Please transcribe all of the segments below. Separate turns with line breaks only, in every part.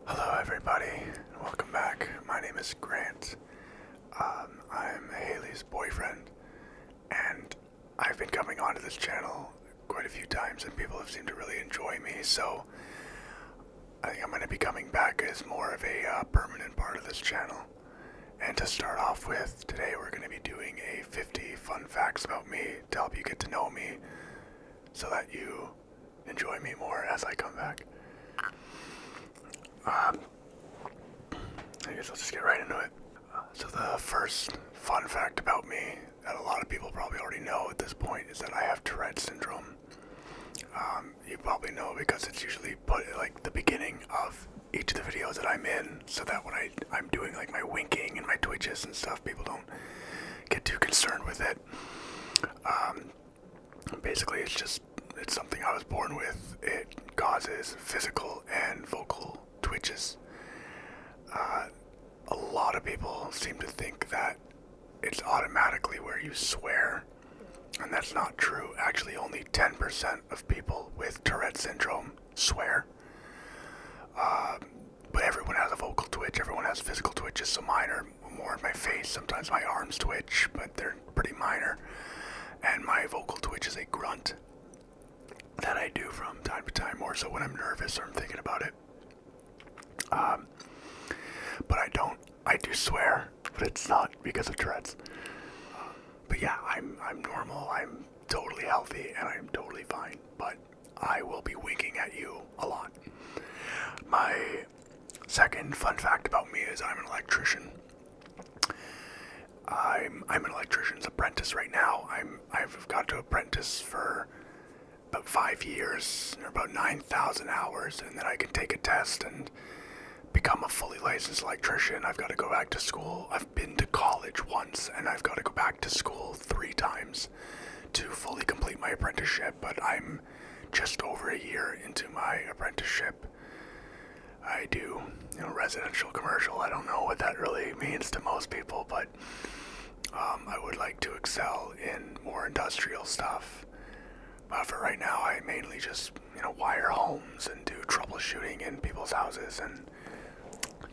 Hello everybody, and welcome back. My name is Grant. I'm Hayley's boyfriend, and I've been coming onto this channel quite a few times and people have seemed to really enjoy me, so I think I'm going to be coming back as more of a permanent part of this channel. And to start off with, today we're going to be doing a 50 fun facts about me to help you get to know me so that you enjoy me more as I come back. I guess I'll just get right into it. So the first fun fact about me that a lot of people probably already know at this point is that I have Tourette's syndrome. You probably know because it's usually put at like the beginning of each of the videos that I'm in, so that when I'm doing like my winking and my twitches and stuff, people don't get too concerned with it. Basically it's something I was born with. It causes physical and vocal twitches. A lot of people seem to think that it's automatically where you swear, and that's not true. Actually, only 10% of people with Tourette's syndrome swear. But everyone has a vocal twitch, everyone has physical twitches, so mine are more in my face. Sometimes my arms twitch, but they're pretty minor. And my vocal twitch is a grunt that I do from time to time, more so when I'm nervous or I'm thinking about it. But I do swear, but it's not because of Tourette's. But yeah, I'm normal, I'm totally healthy, and I'm totally fine, but I will be winking at you a lot. My second fun fact about me is I'm an electrician. I'm an electrician's apprentice right now. I've got to apprentice for about 5 years, or about 9,000 hours, and then I can take a test and become a fully licensed electrician. I've got to go back to school. I've been to college once, and I've got to go back to school 3 times to fully complete my apprenticeship, but I'm just over a year into my apprenticeship. I do, residential commercial. I don't know what that really means to most people, but I would like to excel in more industrial stuff. But for right now, I mainly just, wire homes and do troubleshooting in people's houses. And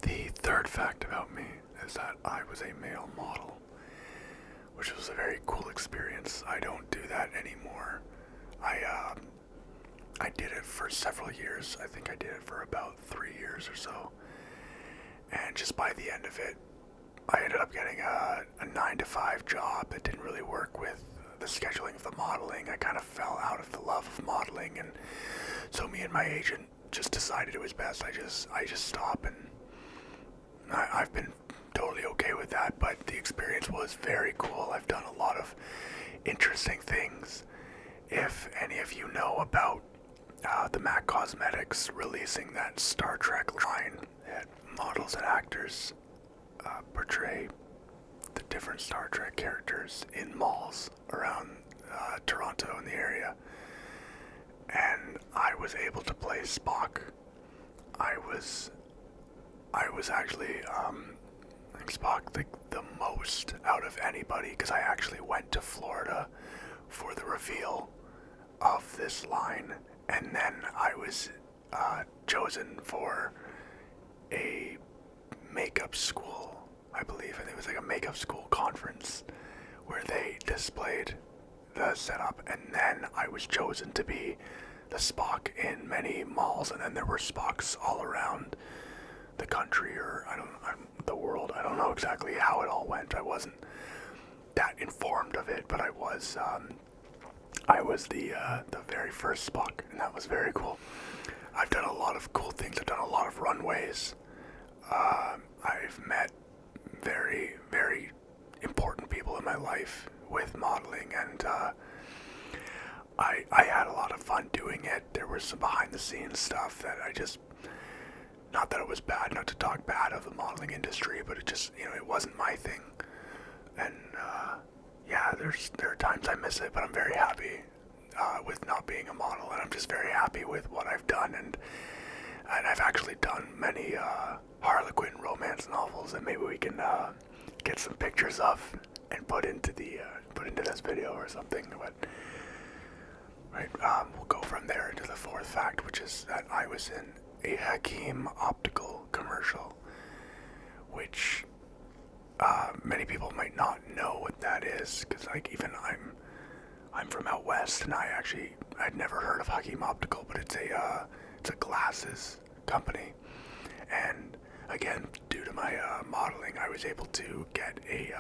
the third fact about me is that I was a male model, which was a very cool experience. I don't do that anymore. I did it for several years. I think I did it for about 3 years or so. And just by the end of it, I ended up getting a 9-to-5 job that didn't really work with the scheduling of the modeling. I kind of fell out of the love of modeling, and so me and my agent just decided it was best I just stop, and I've been totally okay with that. But the experience was very cool. I've done a lot of interesting things. If any of you know about the MAC Cosmetics releasing that Star Trek line that models and actors portray the different Star Trek characters in malls around Toronto and the area, and I was able to play Spock. I was actually Spock the most out of anybody, because I actually went to Florida for the reveal of this line, and then I was chosen for a makeup school, I believe, and it was like a makeup school conference where they displayed the setup, and then I was chosen to be the Spock in many malls, and then there were Spocks all around the country, or the world. I don't know exactly how it all went. I wasn't that informed of it, but I was the very first Spock, and that was very cool. I've done a lot of cool things. I've done a lot of runways. I've met very, very important people in my life with modeling, and I had a lot of fun doing it. There was some behind the scenes stuff that not that it was bad, not to talk bad of the modeling industry, but it just, it wasn't my thing. And yeah, there are times I miss it, but I'm very happy with not being a model, and I'm just very happy with what I've done, and I've actually done many Harlequin romance novels that maybe we can get some pictures of and put into this video or something. But right, we'll go from there into the fourth fact, which is that I was in a Hakim Optical commercial, which many people might not know what that is, because like even I'm from out west, and I'd never heard of Hakim Optical, but it's a glasses company, and again, due to my modeling, I was able to get a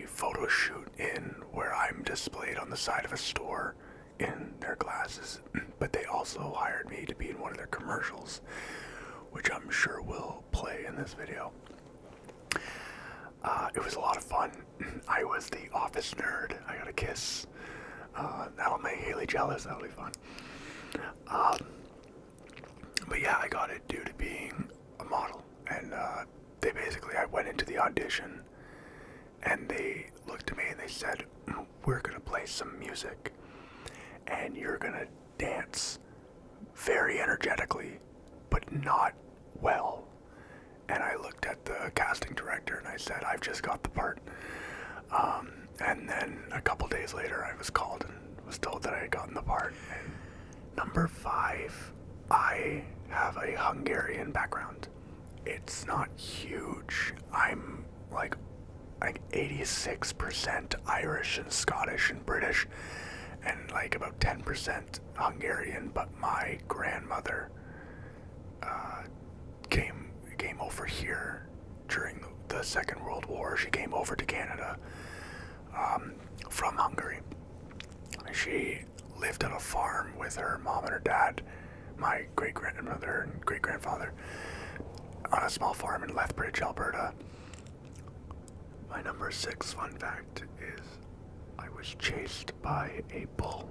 photo shoot in where I'm displayed on the side of a store in their glasses, but they also hired me to be in one of their commercials, which I'm sure will play in this video. It was a lot of fun. I was the office nerd. I got a kiss. That'll make Hayley jealous. That'll be fun. But yeah, I got it due to being a model. And I went into the audition, and they looked at me and they said, we're going to play some music, and you're going to dance very energetically, but not well. And I looked at the casting director and I said, I've just got the part. And then a couple days later, I was called and was told that I had gotten the part. And number 5, I have a Hungarian background. It's not huge. I'm like 86% Irish and Scottish and British, and like about 10% Hungarian. But my grandmother came over here during the Second World War. She came over to Canada from Hungary. She lived on a farm with her mom and her dad, my great-grandmother and great-grandfather, on a small farm in Lethbridge, Alberta. My number 6 fun fact is I was chased by a bull.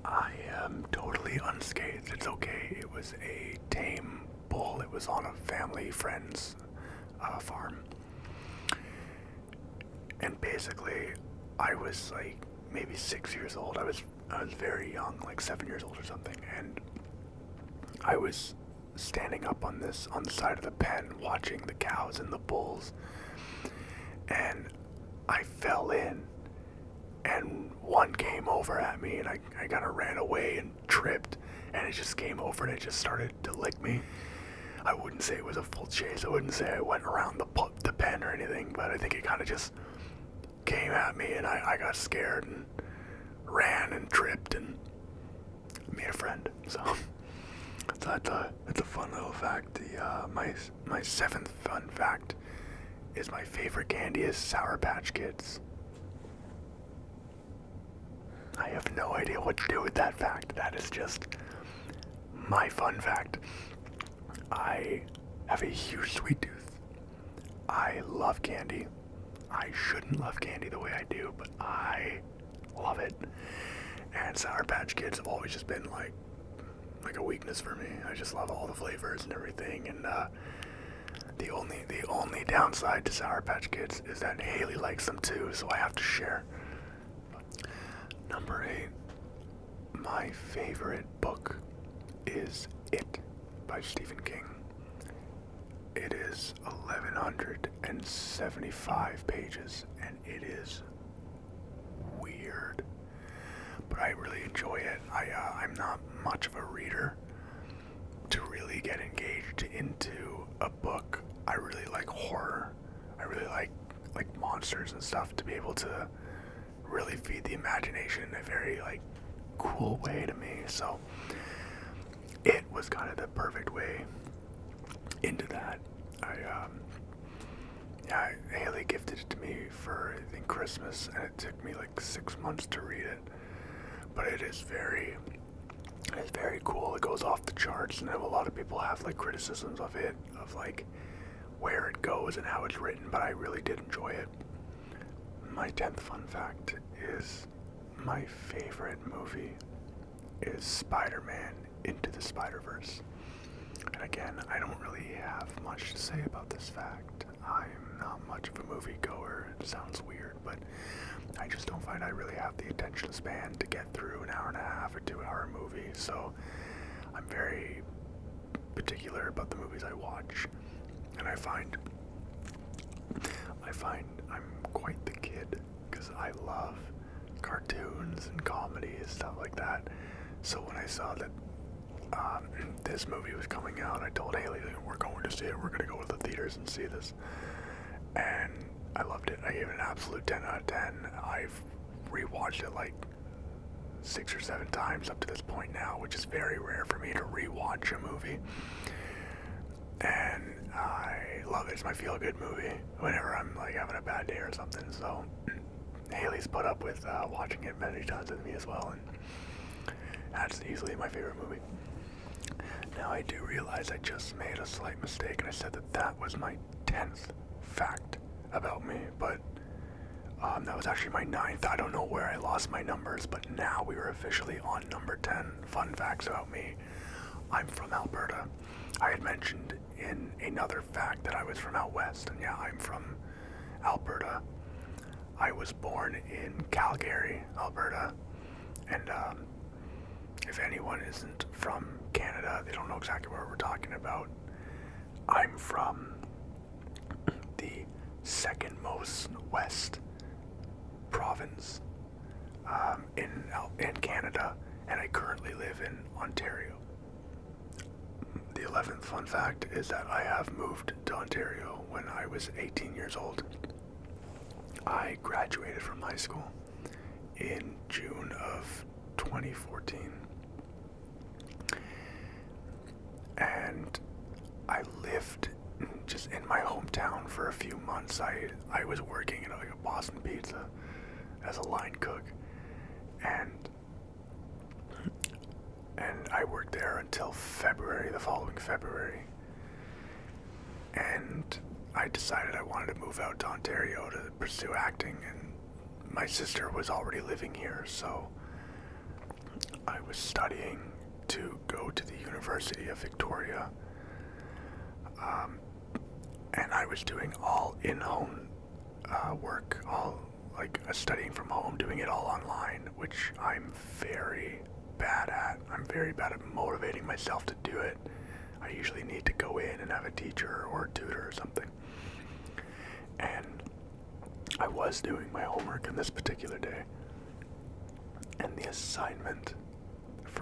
I am totally unscathed. It's okay. It was a tame bull. It was on a family friend's farm. And basically, I was like maybe 6 years old. I was very young, like 7 years old or something, and I was standing up on the side of the pen watching the cows and the bulls, and I fell in, and one came over at me, and I kind of ran away and tripped, and it just came over and it just started to lick me. I wouldn't say it was a full chase. I wouldn't say I went around the pen or anything, but I think it kind of just came at me, and I got scared and ran and tripped and made a friend. So that's a fun little fact. My 7th fun fact is my favorite candy is Sour Patch Kids. I have no idea what to do with that fact. That is just my fun fact. I have a huge sweet tooth. I love candy. I shouldn't love candy the way I do, but I love it. And Sour Patch Kids have always just been like a weakness for me. I just love all the flavors and everything. And the only downside to Sour Patch Kids is that Hayley likes them too, so I have to share. Number 8, my favorite book is It by Stephen King. It is 1,175 pages, and it is weird, but I really enjoy it. I'm not much of a reader. To really get engaged into a book, I really like horror. I really like monsters and stuff, to be able to really feed the imagination in a very cool way to me. So it was kind of the perfect way into that. Hayley gifted it to me for I think Christmas, and it took me 6 months to read it. But it's very cool. It goes off the charts, and a lot of people have criticisms of it, of where it goes and how it's written, but I really did enjoy it. My 10th fun fact is my favorite movie is Spider-Man Into the Spider-Verse. And again, I don't really have much to say about this fact. I'm not much of a movie goer. It sounds weird, but I just don't find I really have the attention span to get through an hour and a half or 2 hour movie. So I'm very particular about the movies I watch. And I find I'm quite the kid, because I love cartoons and comedy and stuff like that. So when I saw that this movie was coming out. I told Hayley, we're going to see it. We're going to go to the theaters and see this. And I loved it. I gave it an absolute 10 out of 10. I've rewatched it like 6 or 7 times up to this point now, which is very rare for me to rewatch a movie. And I love it. It's my feel-good movie whenever I'm like having a bad day or something. So Hayley's put up with watching it many times with me as well, and that's easily my favorite movie. Now I do realize I just made a slight mistake, and I said that was my 10th fact about me, but that was actually my 9th. I don't know where I lost my numbers, but now we are officially on number 10. Fun facts about me. I'm from Alberta. I had mentioned in another fact that I was from out west, and yeah, I'm from Alberta. I was born in Calgary, Alberta, and if anyone isn't from Canada, they don't know exactly what we're talking about. I'm from the second most west province in Canada, and I currently live in Ontario. The 11th fun fact is that I have moved to Ontario when I was 18 years old. I graduated from high school in June of 2014. And I lived just in my hometown for a few months. I was working at like a Boston Pizza as a line cook, and I worked there until February, the following February. And I decided I wanted to move out to Ontario to pursue acting, and my sister was already living here, so I was studying to go to the University of Victoria, and I was doing all in-home work, all like studying from home, doing it all online, which I'm very bad at. I'm very bad at motivating myself to do it. I usually need to go in and have a teacher or a tutor or something. And I was doing my homework on this particular day, and the assignment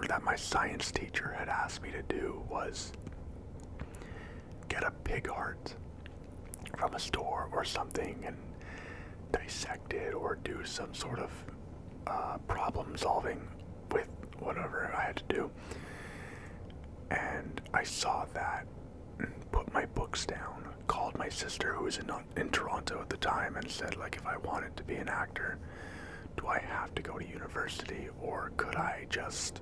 that my science teacher had asked me to do was get a pig heart from a store or something and dissect it or do some sort of problem solving with whatever I had to do. And I saw that and put my books down, called my sister, who was in Toronto at the time, and said, like, if I wanted to be an actor, do I have to go to university, or could I just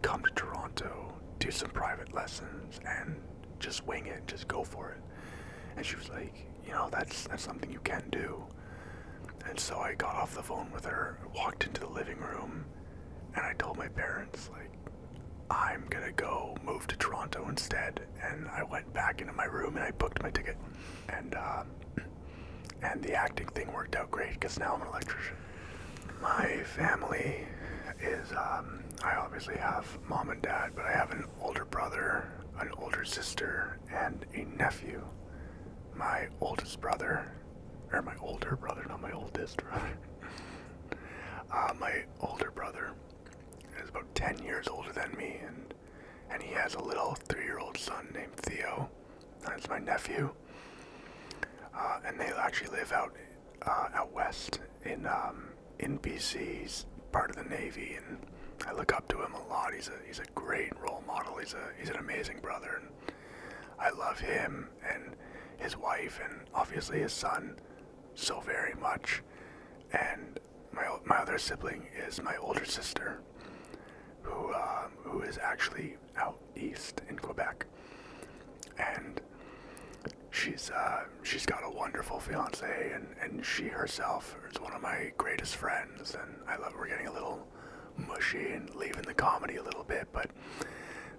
come to Toronto, do some private lessons, and just wing it, just go for it? And she was like, that's something you can do. And so I got off the phone with her, walked into the living room, and I told my parents, like, I'm gonna go move to Toronto instead. And I went back into my room and I booked my ticket. And the acting thing worked out great because now I'm an electrician. My family is, I obviously have mom and dad, but I have an older brother, an older sister, and a nephew. My oldest brother, or my older brother, not my oldest brother. My older brother is about 10 years older than me, and he has a little 3-year-old son named Theo. That's my nephew. And they actually live out west in BC. He's part of the Navy, and I look up to him a lot. He's a great role model. He's an amazing brother, and I love him and his wife and obviously his son so very much. And my other sibling is my older sister, who is actually out east in Quebec, and she's got a wonderful fiance, and she herself is one of my greatest friends, and we're getting a little mushy and leaving the comedy a little bit, but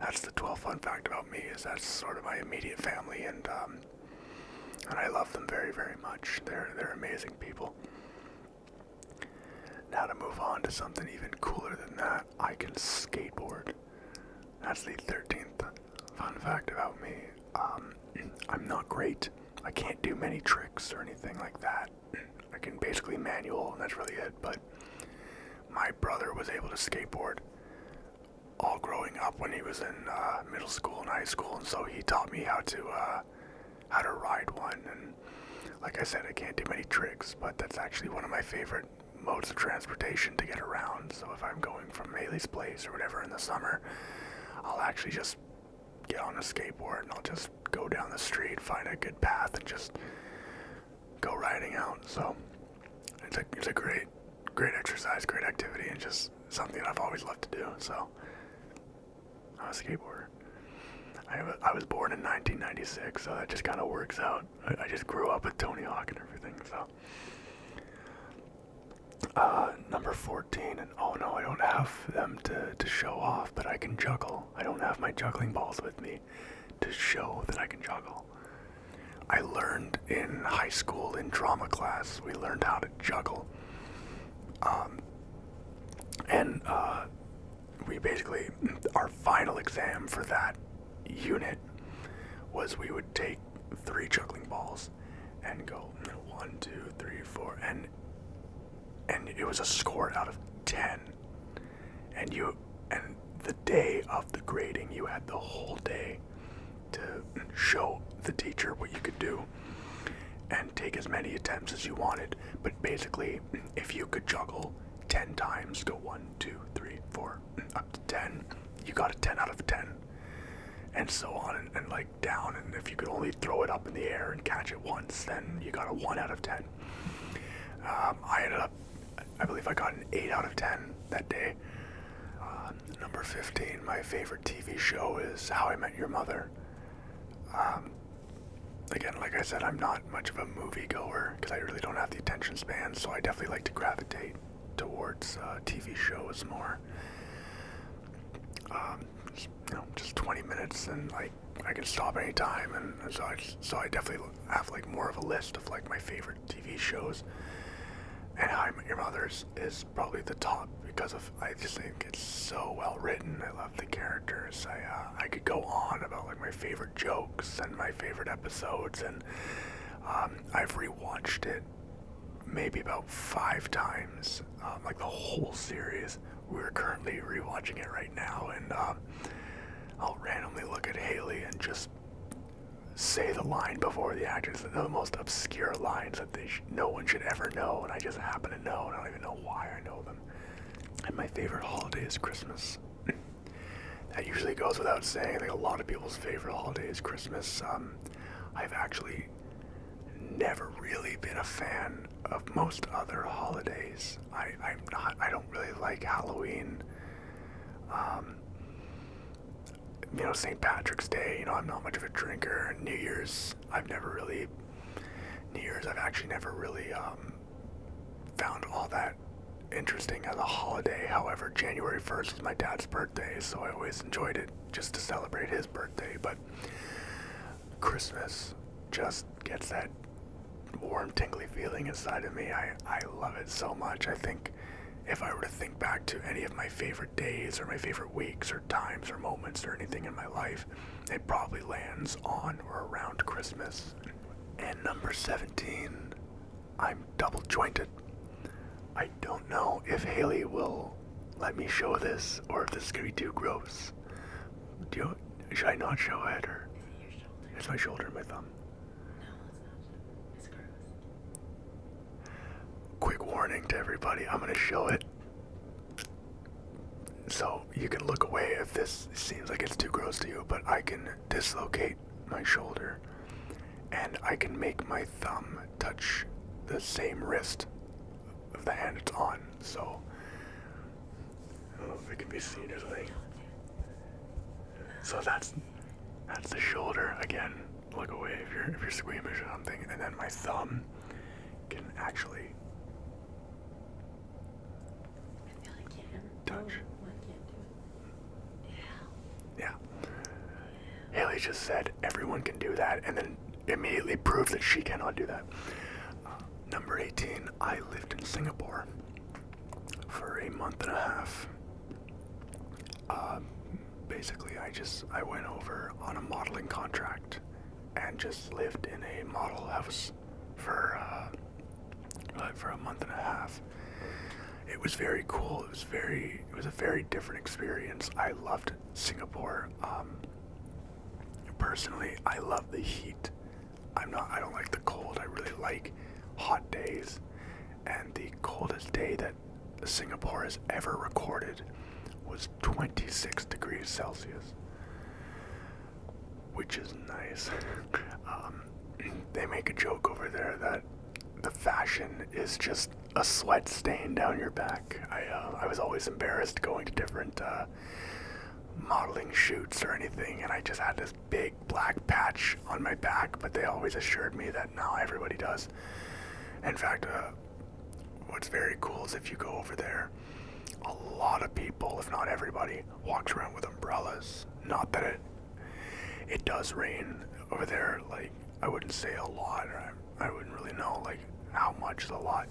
that's the 12th fun fact about me, is that's sort of my immediate family, and I love them very, very much. They're amazing people. Now to move on to something even cooler than that, I can skateboard. That's the 13th fun fact about me. I'm not great. I can't do many tricks or anything like that. I can basically manual, and that's really it, but my brother was able to skateboard all growing up when he was in middle school and high school, and so he taught me how to ride one. And like I said, I can't do many tricks, but that's actually one of my favorite modes of transportation to get around. So if I'm going from Hayley's place or whatever in the summer, I'll actually just get on a skateboard and I'll just go down the street, find a good path, and just go riding out. So it's a great exercise, great activity, and just something I've always loved to do. So I'm a skateboarder. I was born in 1996, so that just kind of works out. I just grew up with Tony Hawk and everything. So number 14, and oh no, I don't have them to show off, but I can juggle. I don't have my juggling balls with me to show that I can juggle. I learned in high school in drama class, we learned how to juggle. We basically, our final exam for that unit was we would take 3 juggling balls and go 1, 2, 3, 4, and it was a score out of 10. And the day of the grading, you had the whole day to show the teacher what you could do and take as many attempts as you wanted. But basically, if you could juggle 10 times, go 1, 2, 3, 4, up to 10, you got a 10 out of 10. And so on, and like down, and if you could only throw it up in the air and catch it once, then you got a 1 out of 10. I believe I got an 8 out of 10 that day. Number 15, my favorite TV show is How I Met Your Mother. Again, like I said, I'm not much of a movie goer because I really don't have the attention span, so I definitely like to gravitate towards TV shows more. Just 20 minutes, and like I can stop anytime, and so I definitely have like more of a list of like my favorite TV shows. And How I Met Your Mother is probably the top because I just think it's so well written. I love the characters. I could go on about like my favorite jokes and my favorite episodes, and I've rewatched it maybe about 5 times, like the whole series. We're currently rewatching it right now, and I'll randomly look at Hayley and just say the line before the actors, the most obscure lines that no one should ever know, and I just happen to know, and I don't even know why I know them. And my favorite holiday is Christmas. That usually goes without saying. I think a lot of people's favorite holiday is Christmas. I've actually never really been a fan of most other holidays. I don't really like Halloween. St. Patrick's Day, I'm not much of a drinker. New Year's, I've actually never really found all that interesting as a holiday. However, January 1st was my dad's birthday, so I always enjoyed it just to celebrate his birthday. But Christmas just gets that warm, tingly feeling inside of me. I love it so much. I think if I were to think back to any of my favorite days or my favorite weeks or times or moments or anything in my life, it probably lands on or around Christmas. And number 17, I'm double jointed. I don't know if Hayley will let me show this or if this is going to be too gross. Should I not show it, or? It's my shoulder and my thumb. Quick warning to everybody, I'm going to show it. So you can look away if this seems like it's too gross to you, but I can dislocate my shoulder and I can make my thumb touch the same wrist of the hand it's on. So, I don't know if it can be seen or something. So that's the shoulder. Again, look away if you're squeamish or something, and then my thumb can actually touch. Yeah. Hayley just said everyone can do that, and then immediately proved that she cannot do that. Number 18, I lived in Singapore for a month and a half. Basically, I went over on a modeling contract and just lived in a model house for a month and a half. It was very cool. It was a very different experience. I loved Singapore. Personally, I love the heat. I don't like the cold. I really like hot days. And the coldest day that Singapore has ever recorded was 26 degrees Celsius, which is nice. They make a joke over there that the fashion is just a sweat stain down your back. I was always embarrassed going to different modeling shoots or anything, and I just had this big black patch on my back, but they always assured me that no, everybody does. In fact, what's very cool is if you go over there, a lot of people, if not everybody, walks around with umbrellas. Not that it does rain over there, like, I wouldn't say a lot, or I wouldn't really know, like, how much is a lot.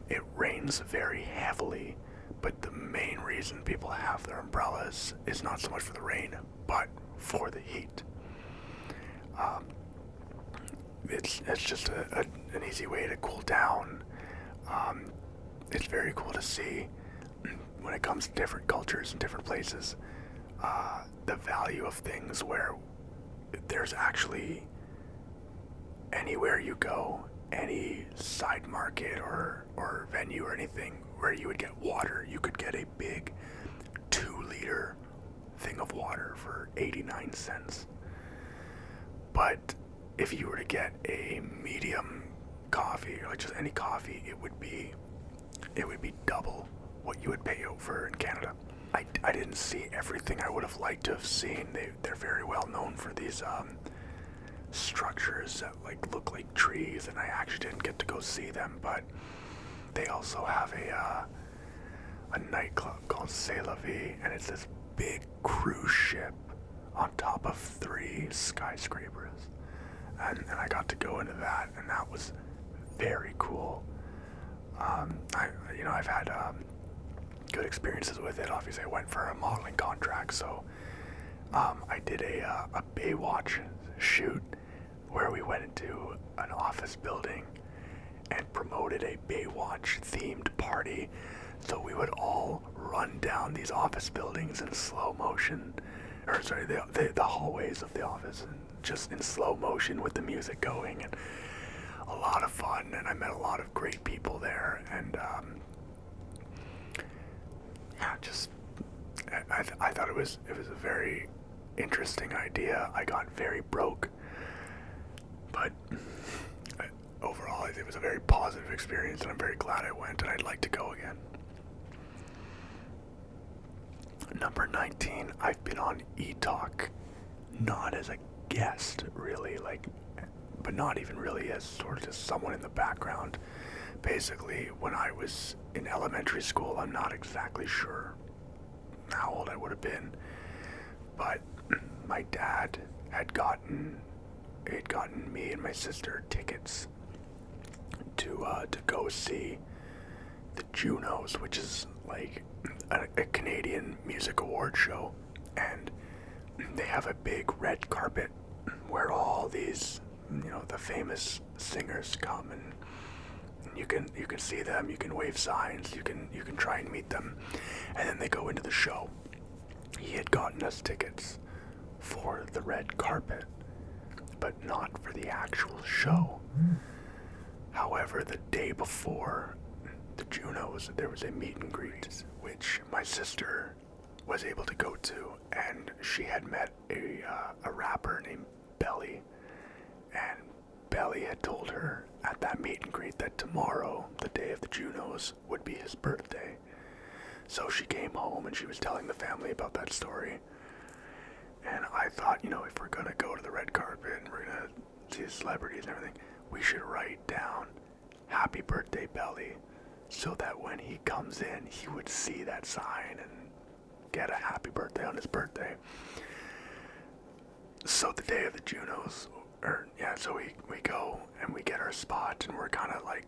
It rains very heavily, but the main reason people have their umbrellas is not so much for the rain, but for the heat. It's just an easy way to cool down. It's very cool to see when it comes to different cultures and different places, the value of things where there's actually anywhere you go, any side market or venue or anything where you would get water, you could get a big 2-liter thing of water for 89 cents. But if you were to get a medium coffee, or like just any coffee, it would be double what you would pay over in Canada. I didn't see everything I would have liked to have seen. They're very well known for these structures that like look like trees, and I actually didn't get to go see them, but they also have a nightclub called C'est La Vie, and it's this big cruise ship on top of 3 skyscrapers, and I got to go into that, and that was very cool. I've had good experiences with it. Obviously, I went for a modeling contract, so I did a Baywatch shoot where we went into an office building and promoted a Baywatch themed party. So we would all run down these office buildings in slow motion, or sorry, the hallways of the office, and just in slow motion with the music going, and a lot of fun. And I met a lot of great people there, and I thought it was a very interesting idea. I got very broke, but overall it was a very positive experience, and I'm very glad I went, and I'd like to go again. Number 19, I've been on eTalk, not as a guest really, but not even really as sort of just someone in the background. Basically, when I was in elementary school, I'm not exactly sure how old I would have been, but my dad had gotten me and my sister tickets to go see the Junos, which is like a Canadian music award show, and they have a big red carpet where all these, the famous singers come, and you can see them, you can wave signs, you can try and meet them, and then they go into the show. He had gotten us tickets for the red carpet, but not for the actual show. However, the day before the Junos, there was a meet and greet, which my sister was able to go to, and she had met a rapper named Belly, and Belly had told her at that meet and greet that tomorrow, the day of the Junos, would be his birthday. So she came home and she was telling the family about that story. And I thought, if we're gonna go to the red carpet and we're gonna see the celebrities and everything, we should write down "Happy Birthday, Belly," so that when he comes in, he would see that sign and get a happy birthday on his birthday. So the day of the Junos, so we go and we get our spot, and we're kind of like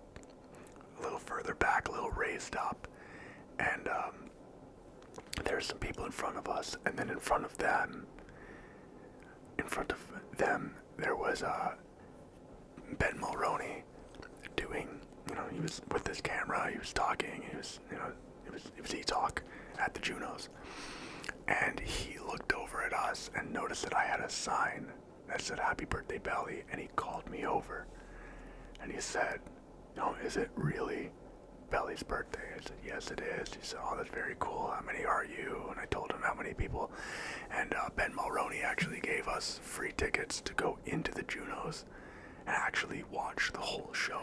a little further back, a little raised up, and there's some people in front of us, and then in front of them, there was Ben Mulroney doing, he was with his camera he was talking. It was E-Talk at the Junos, and he looked over at us and noticed that I had a sign that said "Happy Birthday, Belly," and he called me over, and he said, "No, is it really Belly's birthday?" I said, "Yes, it is." He said, "Oh, that's very cool. How many are you?" And I told him how many people. And Ben Mulroney actually gave us free tickets to go into the Junos and actually watch the whole show.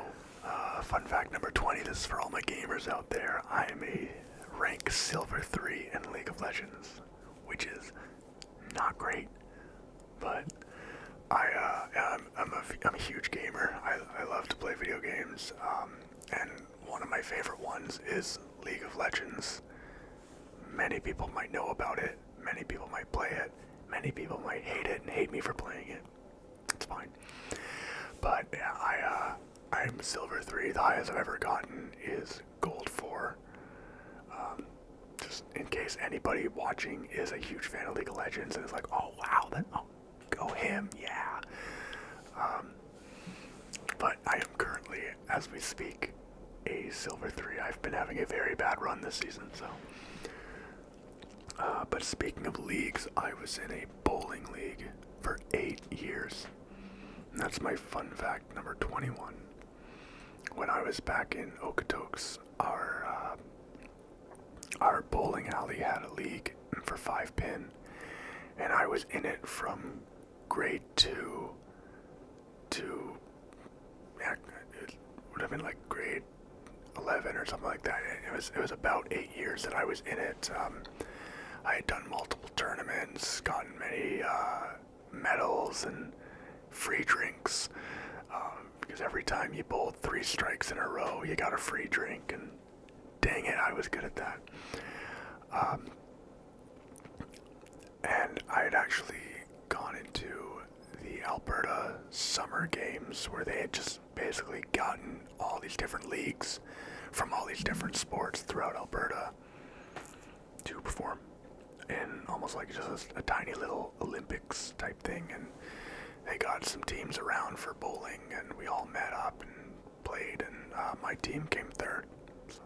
Fun fact number 20, this is for all my gamers out there. I am a rank silver 3 in League of Legends, which is not great, but I'm a huge gamer. I love to play video games, and one of my favorite ones is League of Legends. Many people might know about it, many people might play it, many people might hate it and hate me for playing it. It's fine. But yeah, I'm silver 3. The highest I've ever gotten is gold 4. Just in case anybody watching is a huge fan of League of Legends and is like, oh wow, go him, yeah. But I am currently, as we speak, a silver 3. I've been having a very bad run this season, so. But speaking of leagues, I was in a bowling league for 8 years. And that's my fun fact number 21. When I was back in Okotoks, our bowling alley had a league for 5-pin, and I was in it from grade 2 to, yeah, it would have been like grade 11 or something like that. It was about 8 years that I was in it. I had done multiple tournaments, gotten many medals and free drinks, because every time you bowled 3 strikes in a row, you got a free drink, and dang it, I was good at that. And I had actually gone into the Alberta summer games where they had just basically gotten all these different leagues from all these different sports throughout Alberta to perform in almost like just a tiny little Olympics type thing. And they got some teams around for bowling, and we all met up and played, and my team came third. So.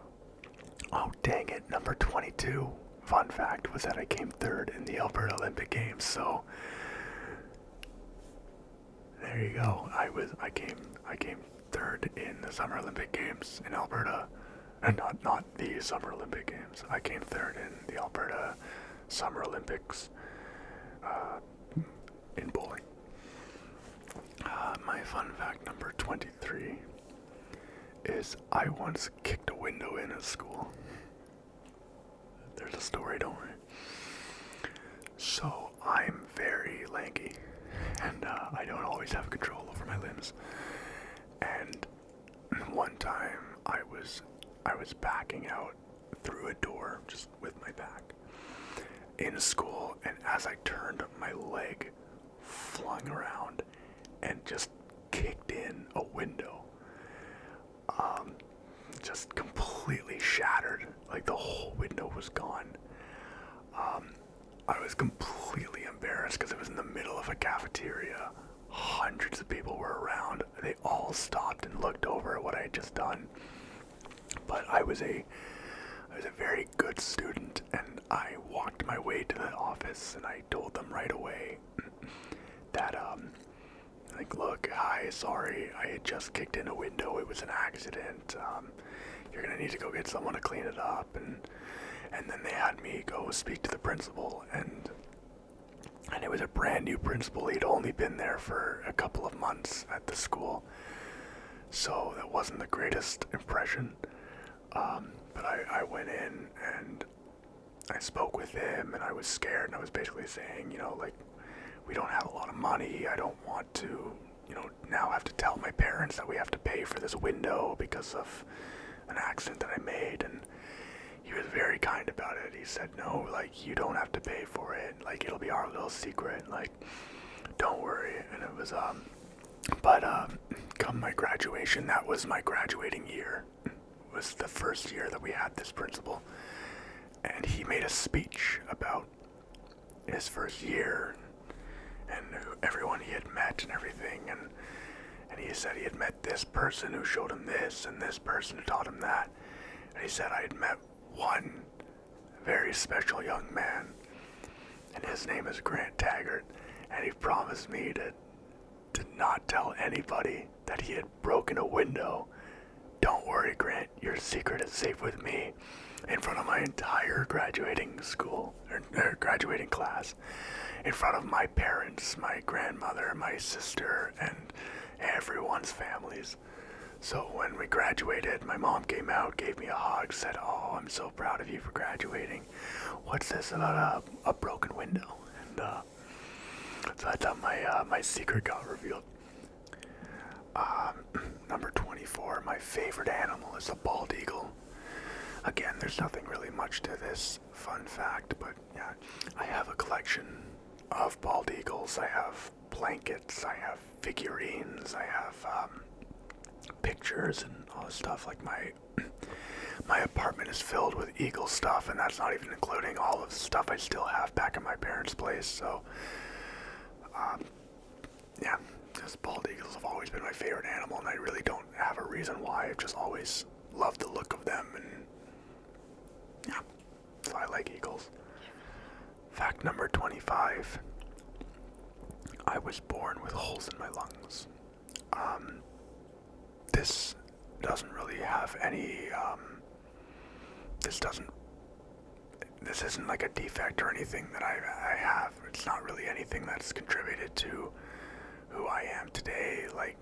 Oh, dang it, number 22. Fun fact was that I came third in the Alberta Olympic Games, so there you go. I came third in the Summer Olympic Games in Alberta, and not the Summer Olympic Games. I came third in the Alberta Summer Olympics in bowling. My fun fact number 23 is I once kicked a window in at school. There's a story, don't worry. So I'm very lanky, and I don't always have control over my limbs. And one time I was backing out through a door just with my back in school, and as I turned, my leg flung around and just kicked in a window. Just completely shattered. Like the whole window was gone. I was completely embarrassed because it was in the middle of a cafeteria. Hundreds of people were around. They all stopped and looked over at what I had just done. But I was a very good student, and I walked my way to the office, and I told them right away that like, look, hi, sorry, I had just kicked in a window. It was an accident. You're gonna need to go get someone to clean it up, and then they had me go speak to the principal, and it was a brand new principal. He'd only been there for a couple of months at the school, so that wasn't the greatest impression. But I went in and I spoke with him, and I was scared, and I was basically saying, like, we don't have a lot of money. I don't want to, now have to tell my parents that we have to pay for this window because of an accident that I made. And he was very kind about it. He said, no, like, you don't have to pay for it. Like, it'll be our little secret. Like, don't worry. And it was, come my graduation, that was my graduating year. It was the first year that we had this principal. And he made a speech about his first year and everyone he had met and everything, and he said he had met this person who showed him this and this person who taught him that, And he said I had met one very special young man, and his name is Grant Taggart, and he promised me to not tell anybody that he had broken a window. Don't worry, Grant, your secret is safe with me. In front of my entire graduating school, or graduating class, in front of my parents, my grandmother, my sister, and everyone's families. So when we graduated, my mom came out, gave me a hug, said, "Oh, I'm so proud of you for graduating. What's this about a broken window?" And so that's how my secret got revealed. Number 24, my favorite animal is a bald eagle. Again, there's nothing really much to this fun fact, but yeah, I have a collection of bald eagles. I have blankets, I have figurines, I have pictures and all this stuff. Like my apartment is filled with eagle stuff, and that's not even including all of the stuff I still have back at my parents' place. So, yeah, just bald eagles have always been my favorite animal, and I really don't have a reason why. I've just always loved the look of them, and yeah, so I like eagles. Fact number 25. I was born with holes in my lungs. This doesn't really have any, this isn't like a defect or anything that I have. It's not really anything that's contributed to who I am today. Like,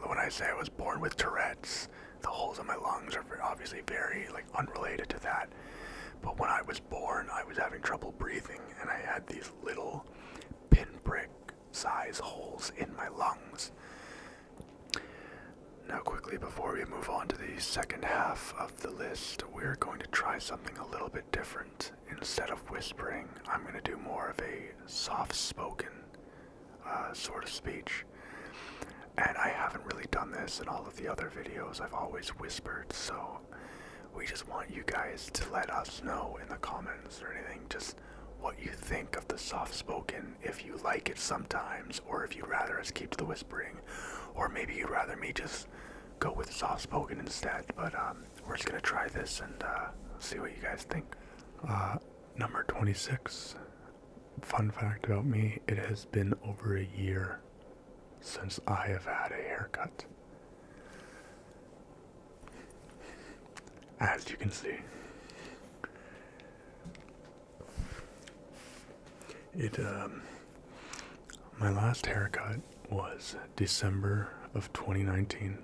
when I say I was born with tourettes, the holes in my lungs are obviously very, like, unrelated to that. But when I was born, I was having trouble breathing, and I had these little pinprick size holes in my lungs. Now quickly, before we move on to the second half of the list, we're going to try something a little bit different. Instead of whispering, I'm going to do more of a soft-spoken sort of speech. And I haven't really done this in all of the other videos. I've always whispered, so we just want you guys to let us know in the comments or anything just what you think of the soft-spoken, if you like it sometimes, or if you'd rather us keep to the whispering, or maybe you'd rather me just go with soft-spoken instead. But we're just going to try this and see what you guys think. Number 26. Fun fact about me, it has been over a year since I have had a haircut. As you can see. My last haircut was December of 2019,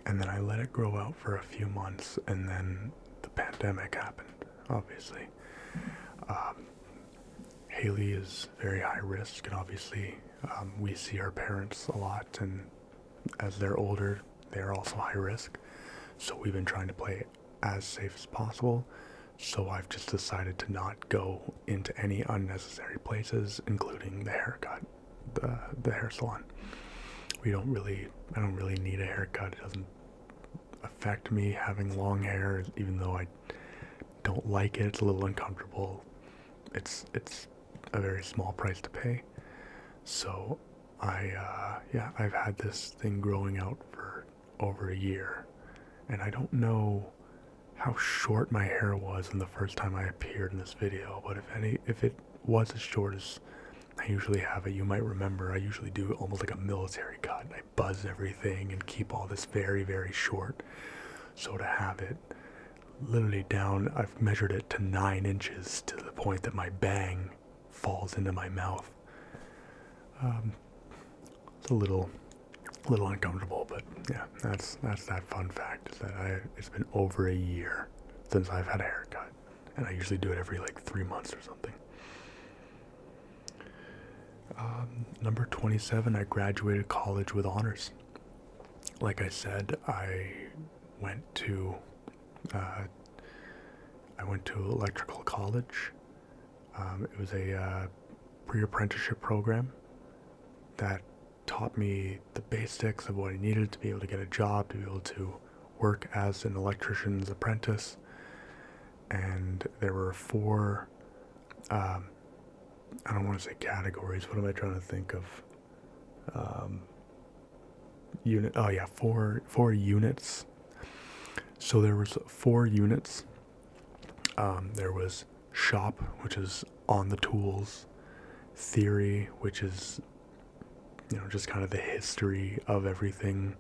and then I let it grow out for a few months, and then the pandemic happened, obviously. Hayley is very high risk, and obviously we see our parents a lot, and as they're older, they're also high risk, so we've been trying to play as safe as possible. So I've just decided to not go into any unnecessary places, including the haircut, the hair salon. I don't really need a haircut. It doesn't affect me having long hair, even though I don't like it. It's a little uncomfortable. It's a very small price to pay. So I've had this thing growing out for over a year, and I don't know how short my hair was in the first time I appeared in this video, but if it was as short as I usually have it, you might remember I usually do almost like a military cut. I buzz everything and keep all this very, very short. So to have it literally down, I've measured it to 9 inches to the point that my bang falls into my mouth. It's a little uncomfortable, but yeah, that's that fun fact, is that it's been over a year since I've had a haircut, and I usually do it every like 3 months or something. Number 27, I graduated college with honors. Like I said, I went to electrical college. It was a pre-apprenticeship program that taught me the basics of what I needed to be able to get a job, to be able to work as an electrician's apprentice. And there were 4, I don't want to say categories, what am I trying to think of? 4 units So there was 4 units. There was shop, which is on the tools, theory, which is, just kind of the history of everything.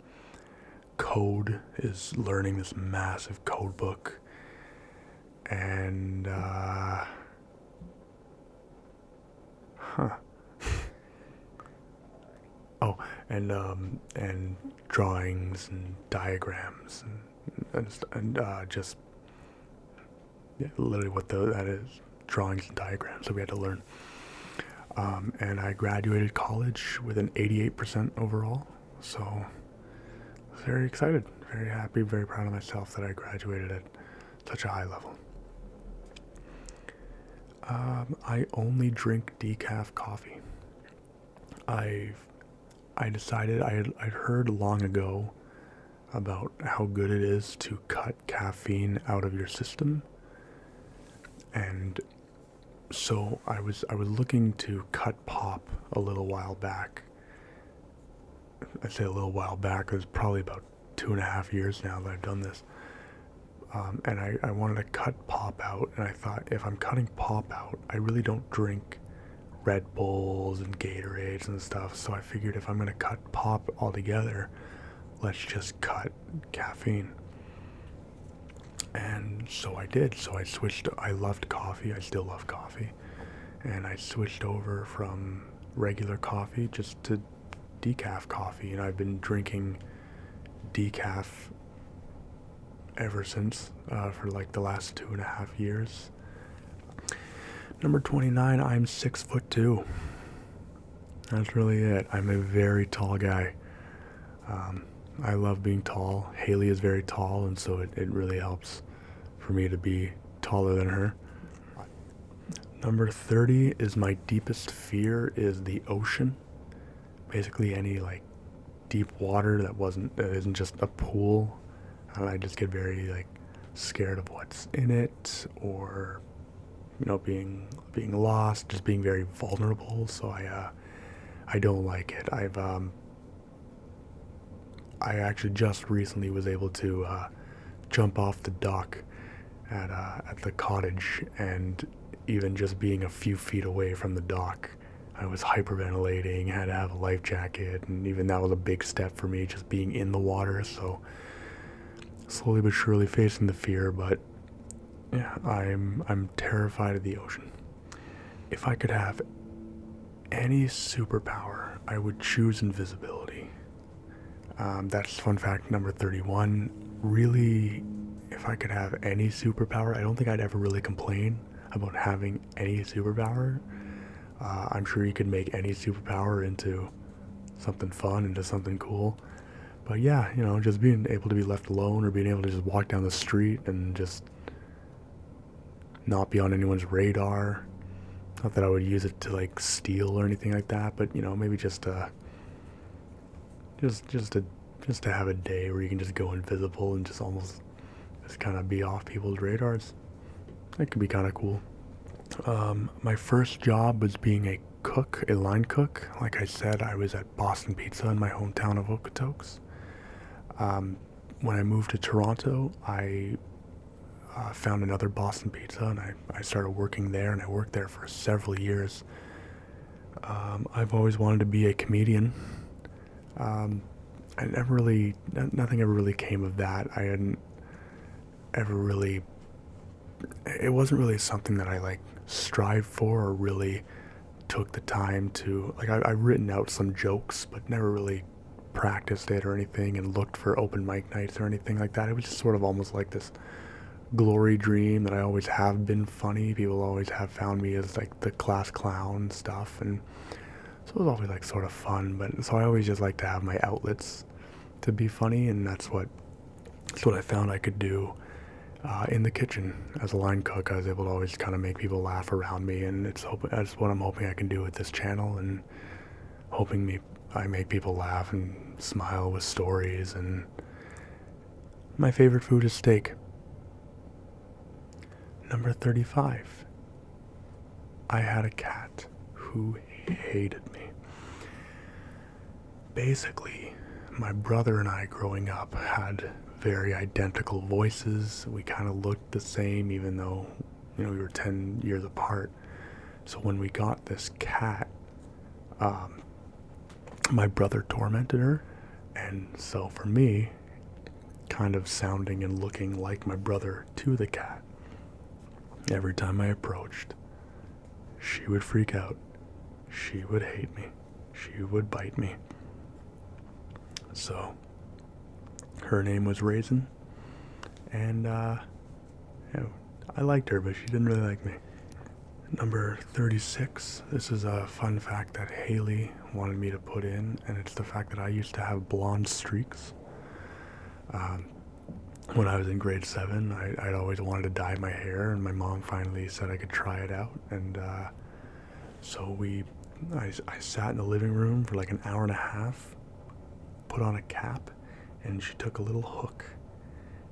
Code is learning this massive code book. And, oh, and drawings and diagrams and just literally what that is, drawings and diagrams. So we had to learn. And I graduated college with an 88% overall. So I was very excited, very happy, very proud of myself that I graduated at such a high level. I only drink decaf coffee. I decided I'd heard long ago about how good it is to cut caffeine out of your system, and so I was looking to cut pop a little while back. I say a little while back, it was probably about 2.5 years now that I've done this. And I wanted to cut pop out, and I thought, if I'm cutting pop out, I really don't drink Red Bulls and Gatorades and stuff, so I figured if I'm going to cut pop altogether, let's just cut caffeine. And so I did. So I switched. I loved coffee. I still love coffee. And I switched over from regular coffee just to decaf coffee. And I've been drinking decaf ever since, for like the last 2.5 years. Number 29, I'm 6'2". That's really it. I'm a very tall guy. I love being tall. Hayley is very tall, and so it really helps for me to be taller than her. Number 30 is my deepest fear is the ocean. Basically any like deep water that isn't just a pool. And I just get very like scared of what's in it, or being lost, just being very vulnerable. So I don't like it. I actually just recently was able to jump off the dock at the cottage, and even just being a few feet away from the dock, I was hyperventilating, had to have a life jacket, and even that was a big step for me, just being in the water. So slowly but surely facing the fear, but yeah, I'm terrified of the ocean. If I could have any superpower, I would choose invisibility. That's fun fact number 31. Really, if I could have any superpower, I don't think I'd ever really complain about having any superpower. I'm sure you could make any superpower into something fun, into something cool. But yeah, just being able to be left alone, or being able to just walk down the street and just not be on anyone's radar. Not that I would use it to like steal or anything like that, but maybe just to have a day where you can just go invisible and just almost just kind of be off people's radars. That could be kind of cool. My first job was being a cook, a line cook. Like I said, I was at Boston Pizza in my hometown of Okotoks. When I moved to Toronto, I found another Boston Pizza, and I started working there, and I worked there for several years. I've always wanted to be a comedian. Nothing ever really came of that. I hadn't ever really, it wasn't really something that I like strived for or really took the time to, like I've written out some jokes, but never really practiced it or anything and looked for open mic nights or anything like that. It was just sort of almost like this glory dream that I always have been funny. People always have found me as like the class clown stuff, and so it was always like sort of fun. But so I always just like to have my outlets to be funny, and that's what I found I could do in the kitchen as a line cook. I was able to always kind of make people laugh around me, and that's what I'm hoping I can do with this channel, and I make people laugh and smile with stories. And my favorite food is steak. Number 35. I had a cat who hated me. Basically, my brother and I growing up had very identical voices. We kind of looked the same, even though, we were 10 years apart. So when we got this cat, my brother tormented her. And so for me, kind of sounding and looking like my brother to the cat, every time I approached, she would freak out. She would hate me. She would bite me. So her name was Raisin, and I liked her, but she didn't really like me. Number 36. This is a fun fact that Hayley wanted me to put in, and it's the fact that I used to have blonde streaks. When I was in grade 7, I'd always wanted to dye my hair, and my mom finally said I could try it out, and so I sat in the living room for like an hour and a half, put on a cap, and she took a little hook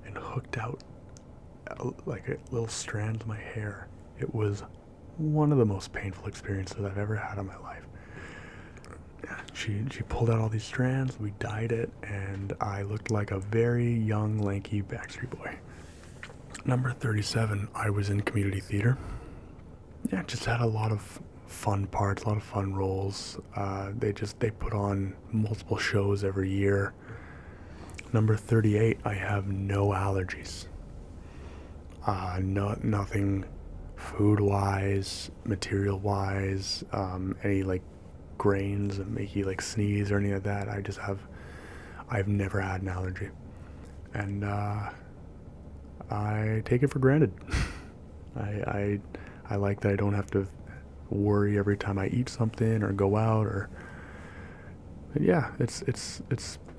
and hooked out like a little strand of my hair. It was one of the most painful experiences I've ever had in my life. She pulled out all these strands, we dyed it, and I looked like a very young, lanky Backstreet Boy. Number 37, I was in community theater. Yeah, just had a lot of fun parts, a lot of fun roles. They put on multiple shows every year. Number 38, I have no allergies. Nothing food-wise, material-wise, any like grains that make you like sneeze or any of that. I've never had an allergy. And I take it for granted. I like that I don't have to worry every time I eat something or go out yeah, it's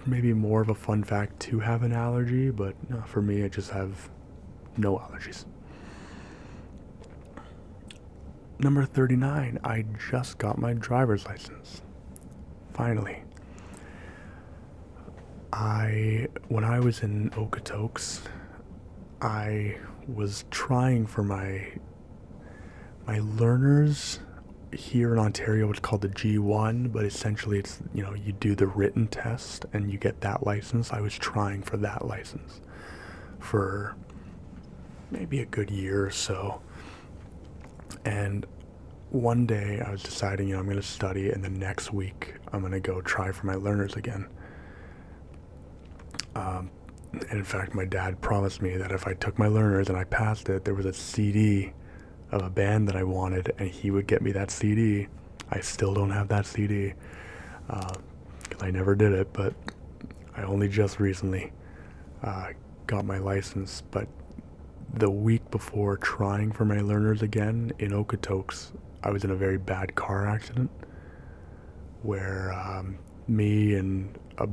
maybe more of a fun fact to have an allergy, but no, for me, I just have no allergies. Number 39, I just got my driver's license. Finally. When I was in Okotoks, I was trying for my learners here in Ontario. It's called the G1, but essentially it's, you do the written test and you get that license. I was trying for that license for maybe a good year or so. And one day I was deciding, I'm going to study, and the next week I'm going to go try for my learners again. And in fact, my dad promised me that if I took my learners and I passed it, there was a CD of a band that I wanted, and he would get me that CD. I still don't have that CD, because I never did it, but I only just recently got my license. But the week before trying for my learners again in Okotoks, I was in a very bad car accident where me and a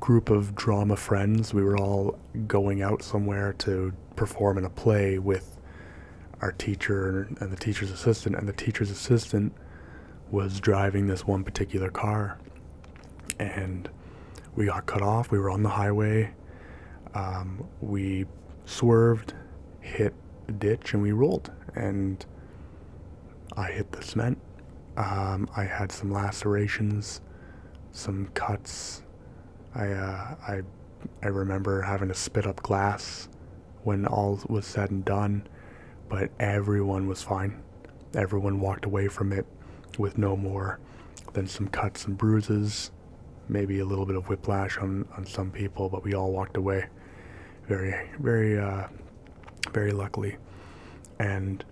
group of drama friends, we were all going out somewhere to perform in a play with our teacher and the teacher's assistant, and the teacher's assistant was driving this one particular car, and we got cut off. We were on the highway. We swerved, hit a ditch, and we rolled, and I hit the cement. I had some lacerations, some cuts. I remember having to spit up glass when all was said and done, but everyone was fine. Everyone walked away from it with no more than some cuts and bruises, maybe a little bit of whiplash on some people, but we all walked away very, very, very luckily. And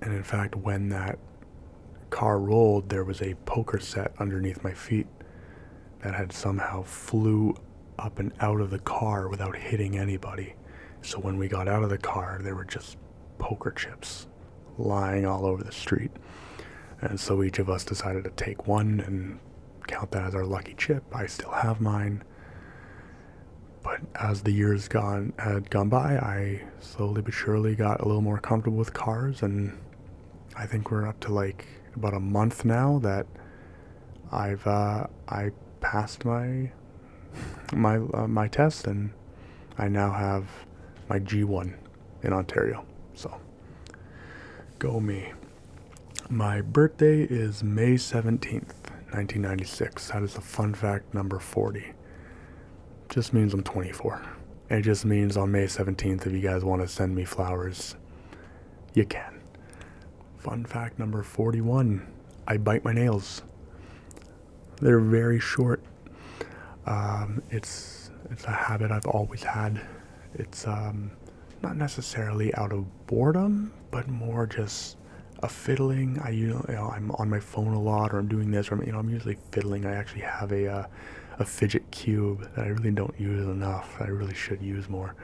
in fact, when that car rolled, there was a poker set underneath my feet that had somehow flew up and out of the car without hitting anybody. So when we got out of the car, there were just poker chips lying all over the street. And so each of us decided to take one and count that as our lucky chip. I still have mine. But as the years had gone by, I slowly but surely got a little more comfortable with cars, and I think we're up to like about a month now that I passed my test, and I now have my G1 in Ontario. So go me. My birthday is May 17th, 1996. That is the fun fact number 40. just means I'm 24. It just means on May 17th, if you guys want to send me flowers, you can. Fun fact number 41, I bite my nails. They're very short. It's a habit I've always had. It's not necessarily out of boredom, but more just a fiddling. I'm on my phone a lot, or I'm doing this, or I'm usually fiddling. I actually have a fidget cube that I really don't use enough. I really should use more.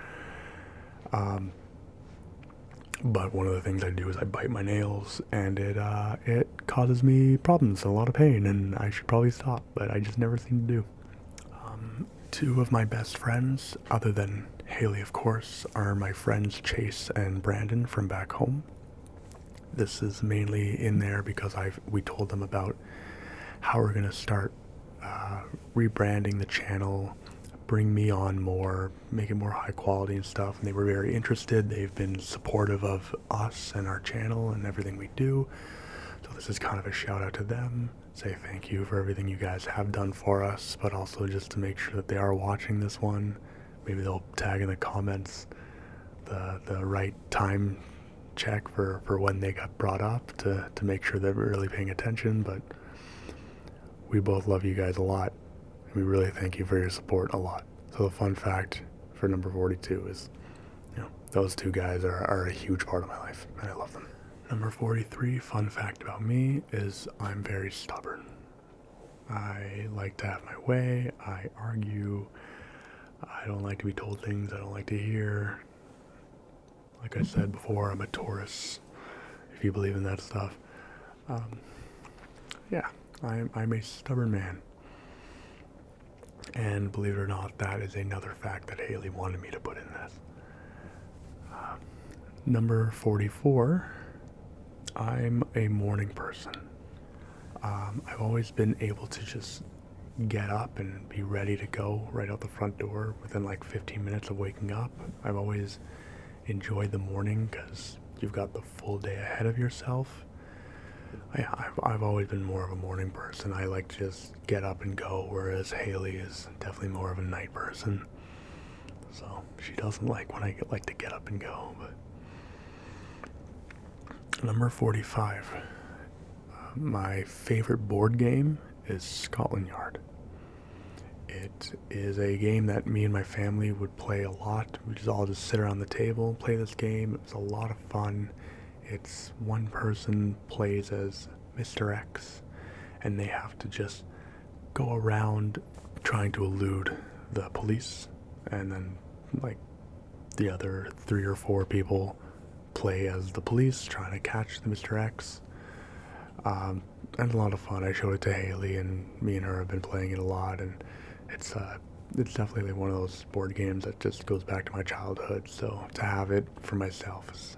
But one of the things I do is I bite my nails, and it causes me problems, a lot of pain, and I should probably stop, but I just never seem to do. Two of my best friends, other than Hayley, of course, are my friends Chase and Brandon from back home. This is mainly in there because we told them about how we're going to start rebranding the channel, bring me on more, make it more high quality and stuff, and they were very interested. They've been supportive of us and our channel and everything we do, so this is kind of a shout out to them. Say thank you for everything you guys have done for us, but also just to make sure that they are watching this one. Maybe they'll tag in the comments the right time check for when they got brought up to make sure they're really paying attention. But we both love you guys a lot, and we really thank you for your support a lot. So the fun fact for number 42 is, those two guys are a huge part of my life, and I love them. Number 43, fun fact about me, is I'm very stubborn. I like to have my way. I argue. I don't like to be told things I don't like to hear. Like I said before, I'm a Taurus, if you believe in that stuff. I'm a stubborn man. And believe it or not, that is another fact that Hayley wanted me to put in this. Number 44, I'm a morning person. I've always been able to just get up and be ready to go right out the front door within like 15 minutes of waking up. I've always enjoyed the morning because you've got the full day ahead of yourself. I've always been more of a morning person. I like to just get up and go, whereas Hayley is definitely more of a night person. So she doesn't like when I like to get up and go. But number 45, my favorite board game is Scotland Yard. It is a game that me and my family would play a lot. We just all sit around the table, play this game. It's a lot of fun. It's one person plays as Mr. X, and they have to just go around trying to elude the police, and then like the other 3 or 4 people play as the police trying to catch the Mr. X. And a lot of fun. I showed it to Hayley, and me and her have been playing it a lot, and it's definitely like one of those board games that just goes back to my childhood. So to have it for myself is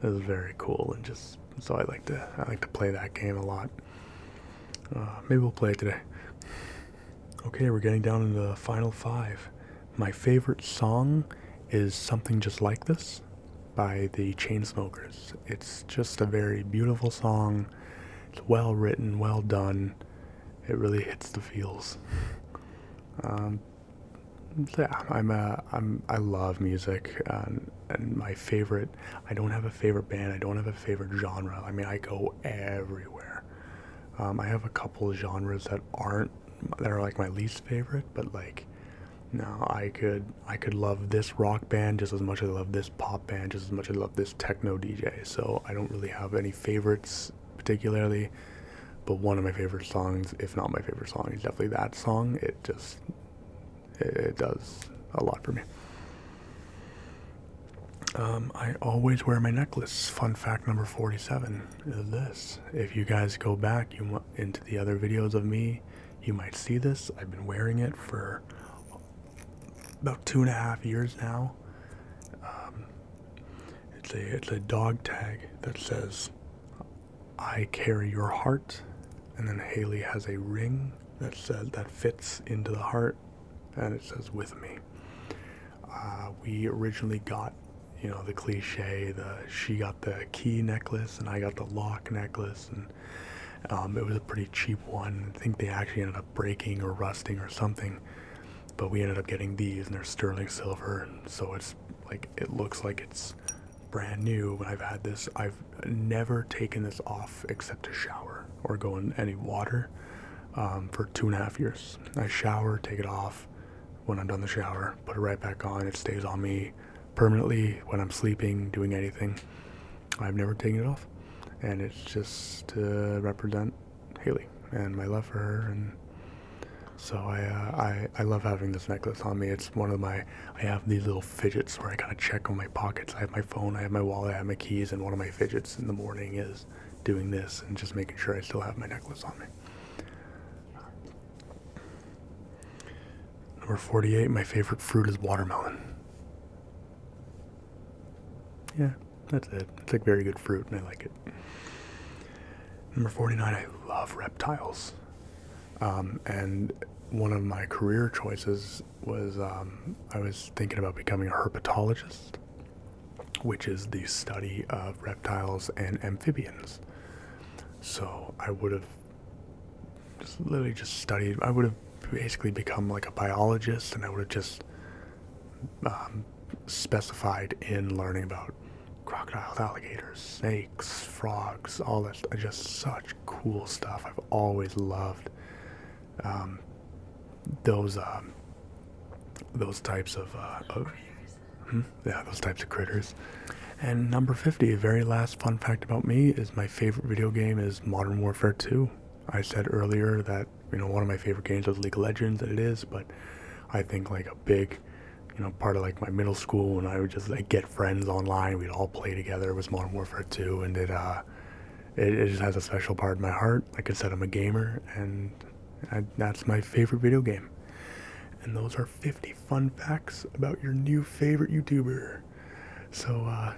very cool, and just so I like to play that game a lot. Maybe we'll play it today. Okay, we're getting down into the final 5. My favorite song is Something Just Like This by the Chainsmokers. It's just a very beautiful song. It's well written, well done. It really hits the feels. I love music, and my favorite, I don't have a favorite band, I don't have a favorite genre. I mean, I go everywhere. I have a couple genres that are like my least favorite, but like, no, I could love this rock band just as much as I love this pop band, just as much as I love this techno DJ. So I don't really have any favorites particularly, but one of my favorite songs, if not my favorite song, is definitely that song. It does a lot for me. I always wear my necklace. Fun fact number 47 is this. If you guys go back into the other videos of me, you might see this. I've been wearing it for about 2.5 years now. It's a dog tag that says, "I carry your heart," and then Hayley has a ring that fits into the heart, and it says "with me." We originally got, the cliche, she got the key necklace and I got the lock necklace, and it was a pretty cheap one. I think they actually ended up breaking or rusting or something, but we ended up getting these, and they're sterling silver, and so it's like, it looks like it's brand new. When I've had this, I've never taken this off except to shower or go in any water for 2.5 years. I shower, take it off. When I'm done the shower, put it right back on. It stays on me permanently when I'm sleeping, doing anything. I've never taken it off, and it's just to represent Hayley and my love for her. And so I love having this necklace on me. It's one of my, I have these little fidgets where I kind of check on my pockets. I have my phone, I have my wallet, I have my keys, and one of my fidgets in the morning is doing this and just making sure I still have my necklace on me. Number 48, my favorite fruit is watermelon. Yeah, that's it. It's a very good fruit, and I like it. Number 49, I love reptiles. And one of my career choices was, I was thinking about becoming a herpetologist, which is the study of reptiles and amphibians. So I would have just studied, I would have basically become like a biologist, and I would have just specified in learning about crocodiles, alligators, snakes, frogs, all that. Just such cool stuff. I've always loved those types of those types of critters. And number 50, very last fun fact about me is my favorite video game is Modern Warfare 2. I said earlier that, one of my favorite games was League of Legends, and it is, but I think like a big, part of like my middle school when I would just like get friends online, we'd all play together, was Modern Warfare 2, and it just has a special part in my heart. Like I said, I'm a gamer, and that's my favorite video game. And those are 50 fun facts about your new favorite YouTuber. So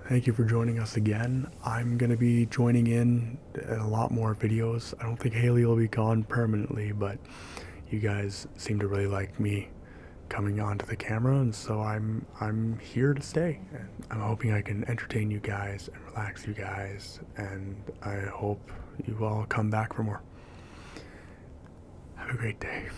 thank you for joining us again. I'm going to be joining in a lot more videos. I don't think Hayley will be gone permanently, but you guys seem to really like me coming onto the camera, and so I'm here to stay. And I'm hoping I can entertain you guys and relax you guys, and I hope you all come back for more. Have a great day.